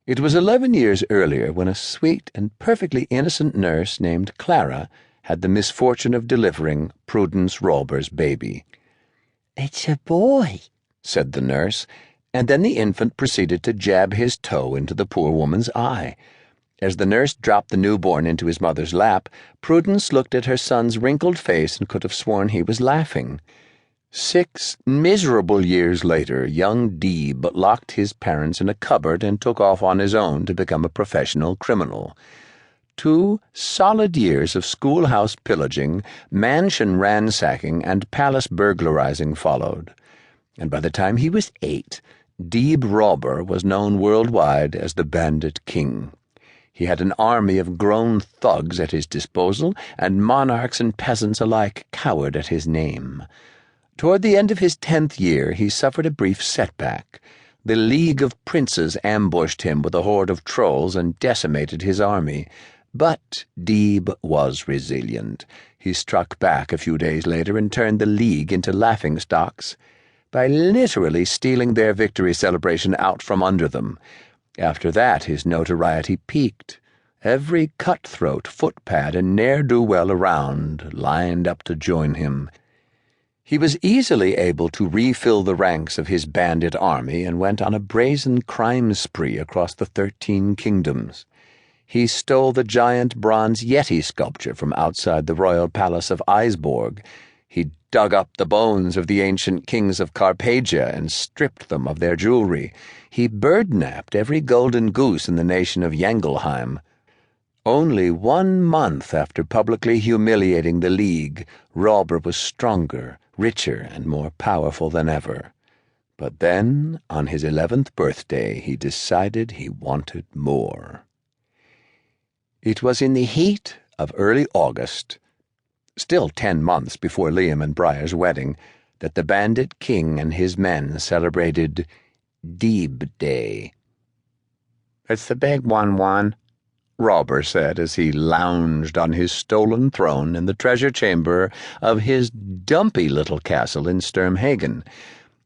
It was 11 years earlier when a sweet and perfectly innocent nurse named Clara had the misfortune of delivering Prudence Rawber's baby. "It's a boy," said the nurse, and then the infant proceeded to jab his toe into the poor woman's eye. As the nurse dropped the newborn into his mother's lap, Prudence looked at her son's wrinkled face and could have sworn he was laughing. 6 miserable years later, young Deeb locked his parents in a cupboard and took off on his own to become a professional criminal. 2 solid years of schoolhouse pillaging, mansion ransacking, and palace burglarizing followed. And by the time he was 8, Deeb Rawber was known worldwide as the Bandit King. He had an army of grown thugs at his disposal, and monarchs and peasants alike cowered at his name. Toward the end of his 10th year, he suffered a brief setback. The League of Princes ambushed him with a horde of trolls and decimated his army. But Deeb was resilient. He struck back a few days later and turned the League into laughingstocks by literally stealing their victory celebration out from under them. After that, his notoriety peaked. Every cutthroat, footpad, and ne'er-do-well around lined up to join him. He was easily able to refill the ranks of his bandit army and went on a brazen crime spree across the 13 kingdoms. He stole the giant bronze Yeti sculpture from outside the royal palace of Eisborg. He dug up the bones of the ancient kings of Carpagia and stripped them of their jewelry. He bird-napped every golden goose in the nation of Yangelheim. Only 1 month after publicly humiliating the League, Rawber was stronger, richer, and more powerful than ever. But then, on his 11th birthday, he decided he wanted more. It was in the heat of early August, still 10 months before Liam and Briar's wedding, that the Bandit King and his men celebrated Deeb Day. "It's the big one," Rawber said as he lounged on his stolen throne in the treasure chamber of his dumpy little castle in Sturmhagen.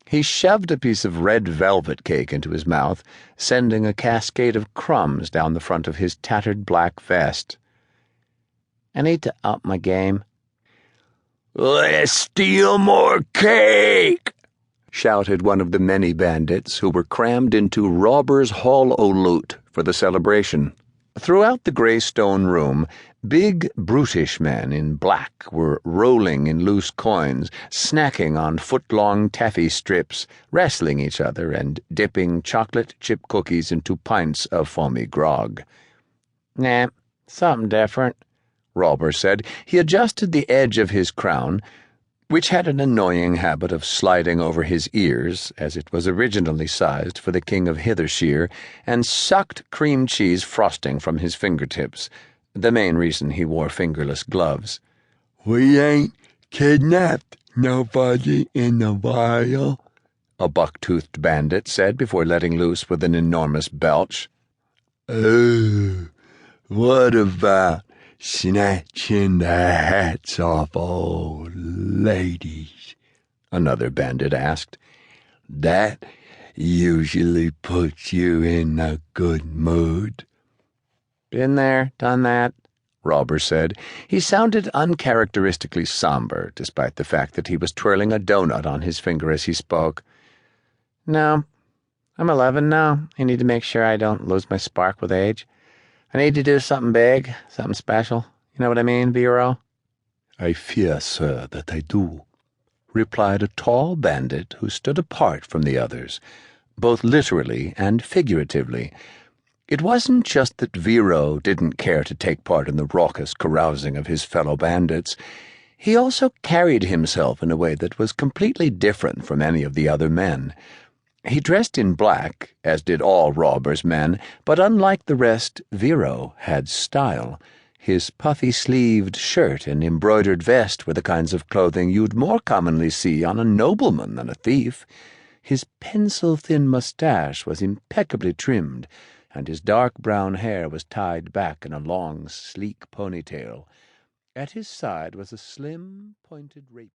He shoved a piece of red velvet cake into his mouth, sending a cascade of crumbs down the front of his tattered black vest. "I need to up my game." "Let's steal more cake!" shouted one of the many bandits who were crammed into Rawber's Hall o' Loot for the celebration. Throughout the grey stone room, big, brutish men in black were rolling in loose coins, snacking on foot-long taffy strips, wrestling each other, and dipping chocolate chip cookies into pints of foamy grog. "Nah, something different," Rawber said. He adjusted the edge of his crown, which had an annoying habit of sliding over his ears, as it was originally sized for the King of Hithershire, and sucked cream cheese frosting from his fingertips, the main reason he wore fingerless gloves. "We ain't kidnapped nobody in a while," a buck-toothed bandit said before letting loose with an enormous belch. "Oh, what about snatching the hats off old ladies?" another bandit asked. "That usually puts you in a good mood." "Been there, done that," Rawber said. He sounded uncharacteristically somber, despite the fact that he was twirling a donut on his finger as he spoke. "No, I'm 11 now. I need to make sure I don't lose my spark with age. I need to do something big, something special. You know what I mean, Bureau?" "I fear, sir, that I do," replied a tall bandit who stood apart from the others, both literally and figuratively. It wasn't just that Vero didn't care to take part in the raucous carousing of his fellow bandits. He also carried himself in a way that was completely different from any of the other men. He dressed in black, as did all Rawber's men, but unlike the rest, Vero had style. His puffy-sleeved shirt and embroidered vest were the kinds of clothing you'd more commonly see on a nobleman than a thief. His pencil-thin mustache was impeccably trimmed, and his dark brown hair was tied back in a long, sleek ponytail. At his side was a slim, pointed rapier.